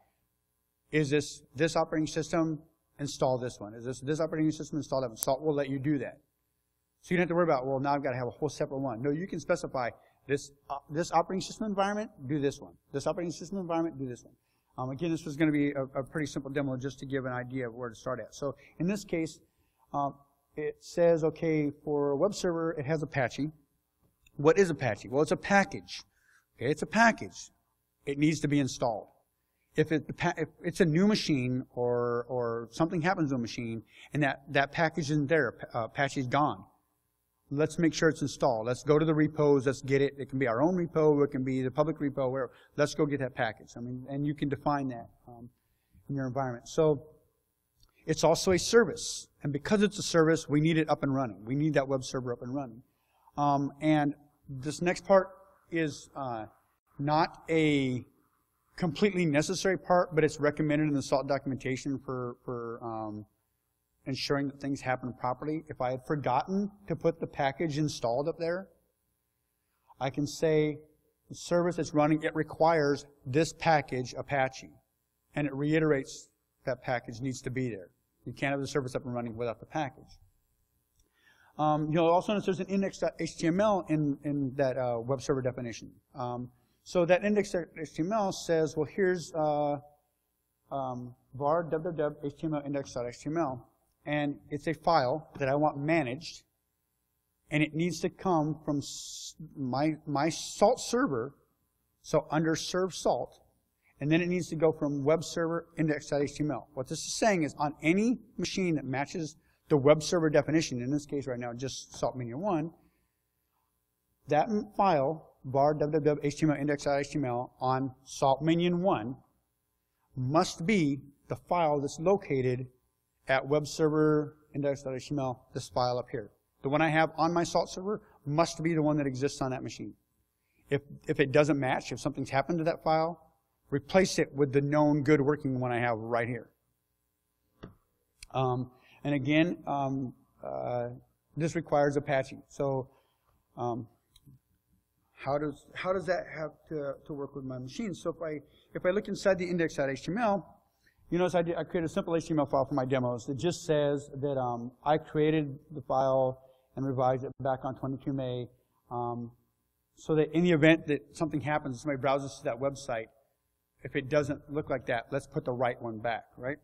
is this operating system, install this one. Is this operating system, install that one. Salt will let you do that. So you don't have to worry about, well, now I've got to have a whole separate one. No, you can specify this operating system environment, do this one. This operating system environment, do this one. Again, this was going to be a pretty simple demo just to give an idea of where to start at. So in this case, it says, okay, for a web server, it has Apache. What is Apache? Well, it's a package. Okay, it's a package. It needs to be installed. If it's a new machine or something happens to a machine and that package isn't there, Apache's gone, let's make sure it's installed. Let's go to the repos. Let's get it. It can be our own repo. It can be the public repo. Wherever. Let's go get that package. I mean, and you can define that in your environment. So it's also a service, and because it's a service, we need it up and running. We need that web server up and running. And this next part is not a completely necessary part, but it's recommended in the SALT documentation for ensuring that things happen properly. If I had forgotten to put the package installed up there, I can say the service that's running, it requires this package, Apache, and it reiterates that package needs to be there. You can't have the service up and running without the package. You'll also notice there's an index.html in that web server definition. So that index.html says, well, here's var www html index.html. And it's a file that I want managed, and it needs to come from my Salt server, so under serve Salt, and then it needs to go from web server index.html. What this is saying is on any machine that matches the web server definition, in this case right now just Salt Minion 1, that file, var www html index.html on Salt Minion 1 must be the file that's located at web server index.html, this file up here. The one I have on my Salt server must be the one that exists on that machine. If it doesn't match, if something's happened to that file, replace it with the known good working one I have right here. And again, this requires Apache. So how does that have to work with my machine? So if I look inside the index.html, you notice I created a simple HTML file for my demos that just says that I created the file and revised it back on 22 May so that in the event that something happens, somebody browses to that website, if it doesn't look like that, let's put the right one back, right?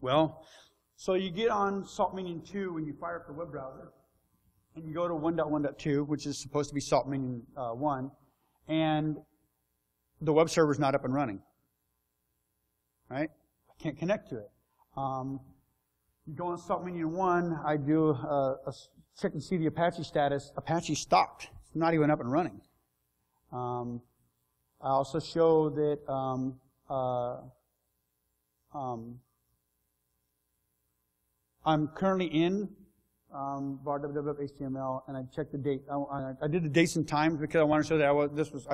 Well, so you get on Salt Minion 2 when you fire up the web browser, and you go to 1.1.2, which is supposed to be Salt Minion 1, and the web server is not up and running, right? I can't connect to it. You go on Salt Minion 1, I do a check and see the Apache status. Apache stopped. It's not even up and running. I also show that I'm currently in var www HTML, and I checked the date. I did the dates and times because I wanted to show that I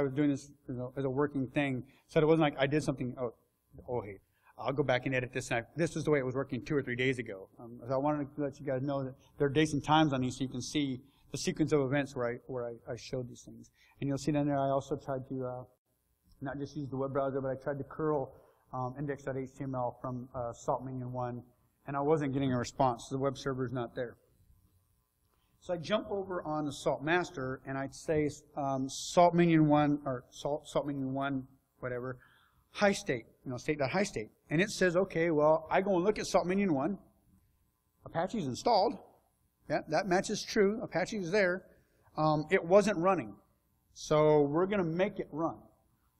was doing this as a working thing, so it wasn't like I did something. Hey, I'll go back and edit this. And this is the way it was working 2 or 3 days ago. So I wanted to let you guys know that there are dates and times on these, so you can see the sequence of events where I showed these things. And you'll see down there I also tried to not just use the web browser, but I tried to curl index.html from Salt Minion 1, and I wasn't getting a response. So the web server is not there. So I jump over on the Salt master, and I'd say Salt Minion 1, or Salt Minion 1, whatever, high state, state.high state. And it says, okay, well, I go and look at Salt Minion 1. Apache's installed. Yeah, that matches true. Apache is there. It wasn't running. So we're going to make it run.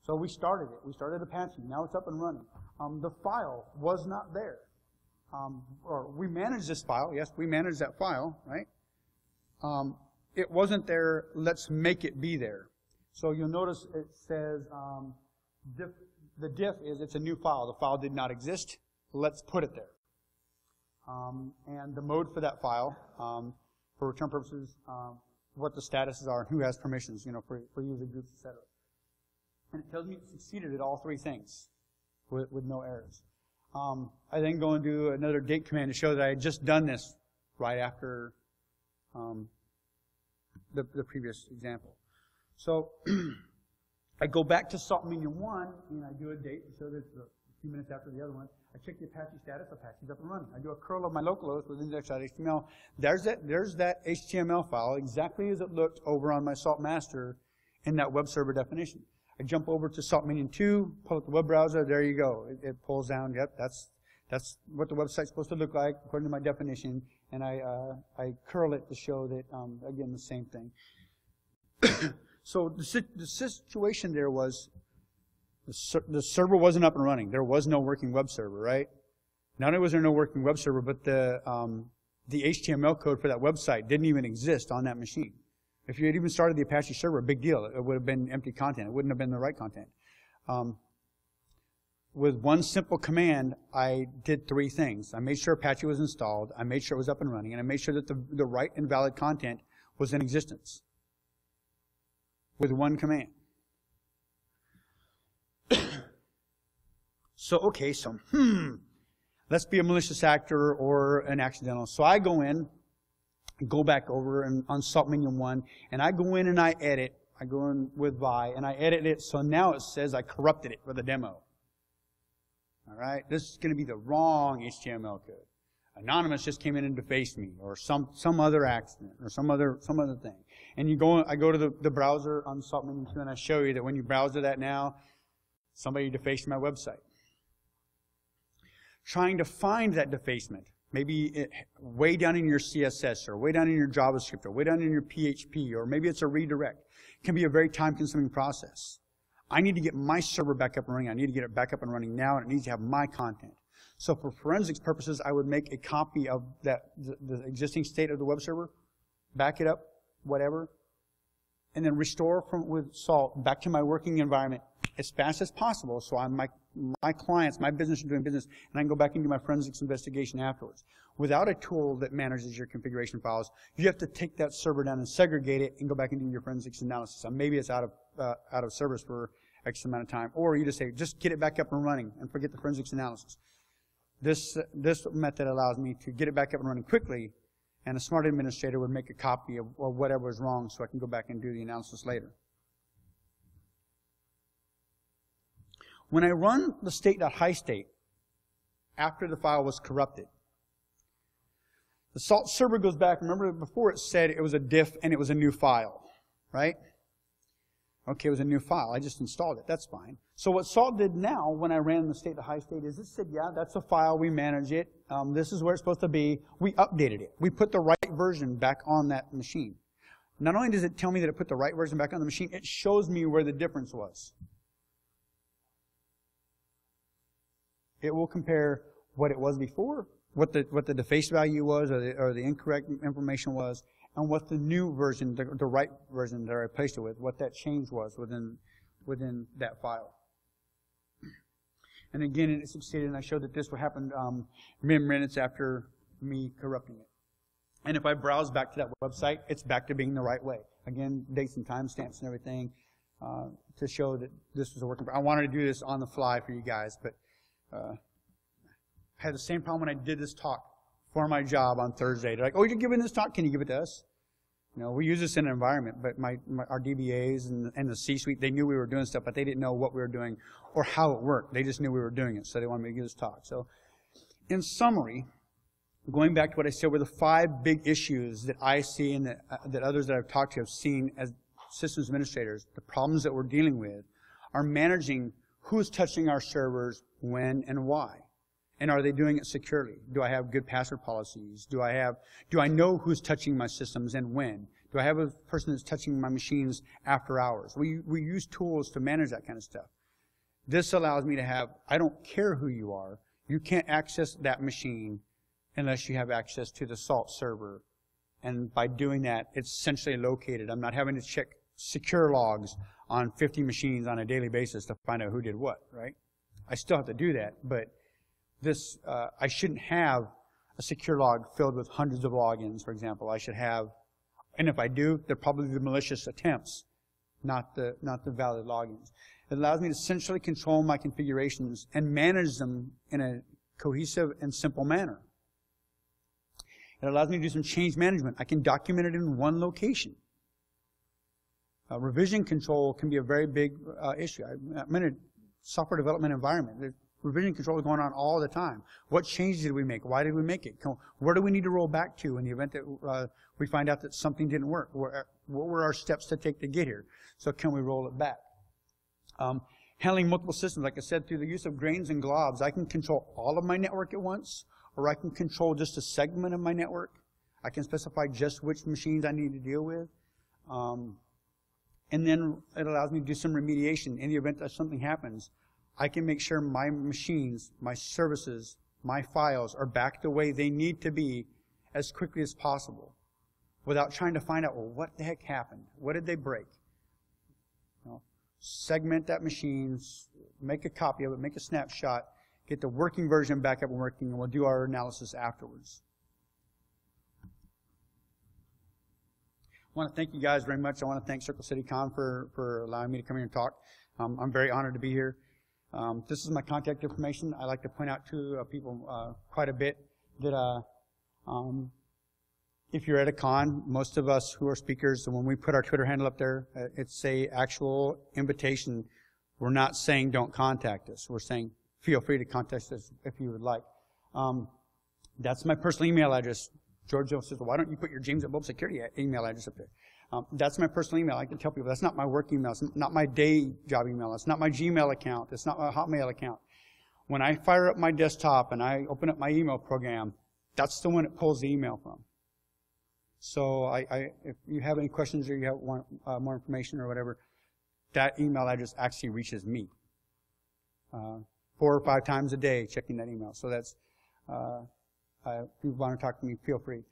So we started it. We started Apache. Now it's up and running. The file was not there. Or we managed this file. Yes, we managed that file, right? It wasn't there. Let's make it be there. So you'll notice it says the diff is it's a new file. The file did not exist. Let's put it there. And the mode for that file, for return purposes, what the statuses are, and who has permissions, for user groups, etc. And it tells me it succeeded at all three things with no errors. I then go and do another date command to show that I had just done this right after the previous example. So I go back to salt minion 1, and I do a date to show that it's a few minutes after the other one. I check the Apache status. Apache's up and running. I do a curl of my localhost with index.html. There's that HTML file exactly as it looked over on my salt master in that web server definition. I jump over to salt minion 2, pull up the web browser. There you go. It pulls down. Yep, that's what the website's supposed to look like according to my definition. And I curl it to show that, again, the same thing. So the situation there was the server wasn't up and running. There was no working web server, right? Not only was there no working web server, but the HTML code for that website didn't even exist on that machine. If you had even started the Apache server, big deal. It would have been empty content. It wouldn't have been the right content. With one simple command, I did three things. I made sure Apache was installed, I made sure it was up and running, and I made sure that the right and valid content was in existence. With one command. So, let's be a malicious actor or an accidental. So I go in, go back over and on salt minion 1, and I go in and I edit. I go in with vi, and I edit it, so now it says I corrupted it with a demo. All right? This is going to be the wrong HTML code. Anonymous just came in and defaced me, or some other accident, or some other thing. And I go to the browser on salt minion 2, and I show you that when you browse to that now, somebody defaced my website. Trying to find that defacement, maybe way down in your CSS, or way down in your JavaScript, or way down in your PHP, or maybe it's a redirect, can be a very time-consuming process. I need to get my server back up and running. I need to get it back up and running now, and it needs to have my content. So for forensics purposes, I would make a copy of the existing state of the web server, back it up, whatever, and then restore with salt back to my working environment as fast as possible, so my clients, my business are doing business, and I can go back and do my forensics investigation afterwards. Without a tool that manages your configuration files, you have to take that server down and segregate it and go back and do your forensics analysis. And maybe it's out of service for X amount of time, or you just say, just get it back up and running and forget the forensics analysis. This method allows me to get it back up and running quickly, and a smart administrator would make a copy of whatever is wrong so I can go back and do the analysis later. When I run the state.high-state after the file was corrupted, the salt server goes back. Remember before it said it was a diff and it was a new file, right? Okay, it was a new file. I just installed it. That's fine. So what salt did now when I ran the state.high-state is it said, yeah, that's a file. We manage it. This is where it's supposed to be. We updated it. We put the right version back on that machine. Not only does it tell me that it put the right version back on the machine, it shows me where the difference was. It will compare what it was before, what the defaced value was, or the incorrect information was, and what the new version, the right version that I replaced it with, what that change was within that file. And again, it succeeded, and I showed that this would happen minutes after me corrupting it. And if I browse back to that website, it's back to being the right way. Again, dates and timestamps and everything to show that this was a working. I wanted to do this on the fly for you guys, but I had the same problem when I did this talk for my job on Thursday. They're like, oh, you're giving this talk? Can you give it to us? We use this in an environment, but our DBAs and the C-suite, they knew we were doing stuff, but they didn't know what we were doing or how it worked. They just knew we were doing it, so they wanted me to give this talk. So in summary, going back to what I said were the 5 big issues that I see and that others that I've talked to have seen as systems administrators, the problems that we're dealing with are managing who's touching our servers, when, and why. And are they doing it securely? Do I have good password policies? Do I know who's touching my systems and when? Do I have a person that's touching my machines after hours? We use tools to manage that kind of stuff. This allows me to have, I don't care who you are, you can't access that machine unless you have access to the salt server. And by doing that, it's essentially located. I'm not having to check secure logs on 50 machines on a daily basis to find out who did what, right? I still have to do that, but this, I shouldn't have a secure log filled with hundreds of logins, for example. I should have, and if I do, they're probably the malicious attempts, not the valid logins. It allows me to centrally control my configurations and manage them in a cohesive and simple manner. It allows me to do some change management. I can document it in one location. Revision control can be a very big issue. I'm in a software development environment. There's revision control is going on all the time. What changes did we make? Why did we make it? Where do we need to roll back to in the event that we find out that something didn't work? What were our steps to take to get here? So can we roll it back? Handling multiple systems, like I said, through the use of grains and globs, I can control all of my network at once, or I can control just a segment of my network. I can specify just which machines I need to deal with. And then it allows me to do some remediation. In the event that something happens, I can make sure my machines, my services, my files are back the way they need to be as quickly as possible without trying to find out, well, what the heck happened? What did they break? You know, segment that machine, make a copy of it, make a snapshot, get the working version back up and working, and we'll do our analysis afterwards. I want to thank you guys very much. I want to thank CirclecityCon for allowing me to come here and talk. I'm very honored to be here. This is my contact information. I like to point out to people quite a bit that if you're at a con, most of us who are speakers, when we put our Twitter handle up there, it's a actual invitation. We're not saying don't contact us. We're saying feel free to contact us if you would like. That's my personal email address. George says, well, why don't you put your James at Bulb Security email address up there? That's my personal email. I can tell people that's not my work email. It's not my day job email. It's not my Gmail account. It's not my Hotmail account. When I fire up my desktop and I open up my email program, that's the one it pulls the email from. So if you have any questions or you have more information or whatever, that email address actually reaches me 4 or 5 times a day checking that email. So that's if you want to talk to me, feel free.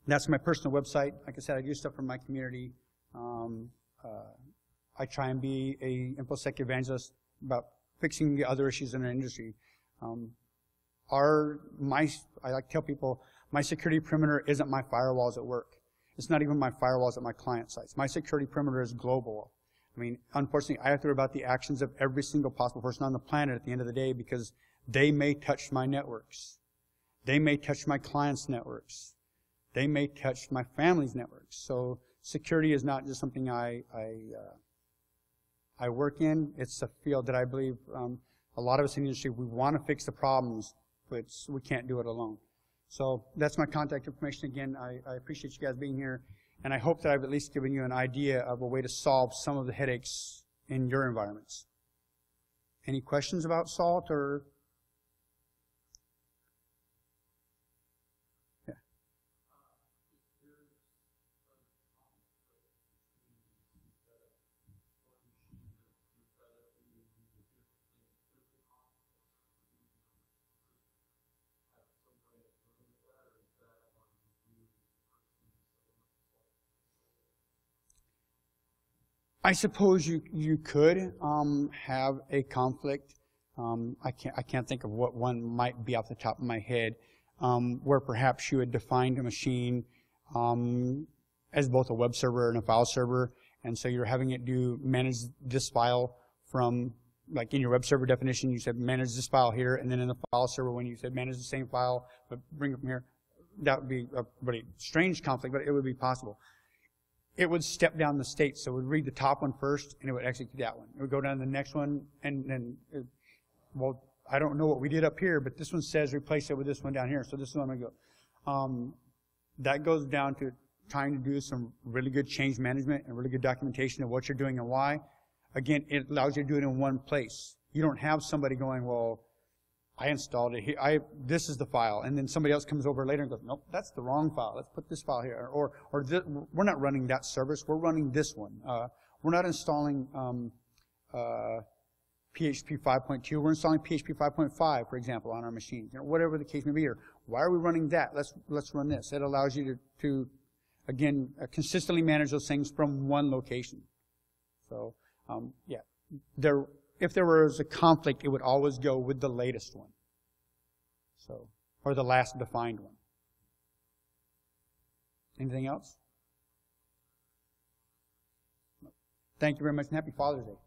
That's my personal website. Like I said, I do stuff for my community. I try and be a InfoSec evangelist about fixing the other issues in our industry. I like to tell people, my security perimeter isn't my firewalls at work. It's not even my firewalls at my client sites. My security perimeter is global. I mean, unfortunately, I have to worry about the actions of every single possible person on the planet at the end of the day because they may touch my networks. They may touch my clients' networks. They may touch my family's networks. So security is not just something I work in. It's a field that I believe a lot of us in the industry, we want to fix the problems, but we can't do it alone. So that's my contact information. Again, I appreciate you guys being here, and I hope that I've at least given you an idea of a way to solve some of the headaches in your environments. Any questions about SALT or... I suppose you could have a conflict. I can't think of what one might be off the top of my head, where perhaps you had defined a machine as both a web server and a file server, and so you're having it manage this file from, like in your web server definition, you said manage this file here, and then in the file server when you said manage the same file but bring it from here, that would be a pretty strange conflict, but it would be possible. It would step down the state, so it would read the top one first, and it would execute that one. It would go down to the next one, and then, well, I don't know what we did up here, but this one says replace it with this one down here, so this is where I'm going to go. That goes down to trying to do some really good change management and really good documentation of what you're doing and why. Again, it allows you to do it in one place. You don't have somebody going, well, I installed it here. This is the file, and then somebody else comes over later and goes, nope, that's the wrong file. Let's put this file here. Or we're not running that service. We're running this one. We're not installing PHP 5.2. We're installing PHP 5.5, for example, on our machine. You know, whatever the case may be. Or why are we running that? Let's run this. It allows you to again, consistently manage those things from one location. So, yeah, if there was a conflict, it would always go with the latest one. So, or the last defined one. Anything else? Thank you very much, and happy Father's Day.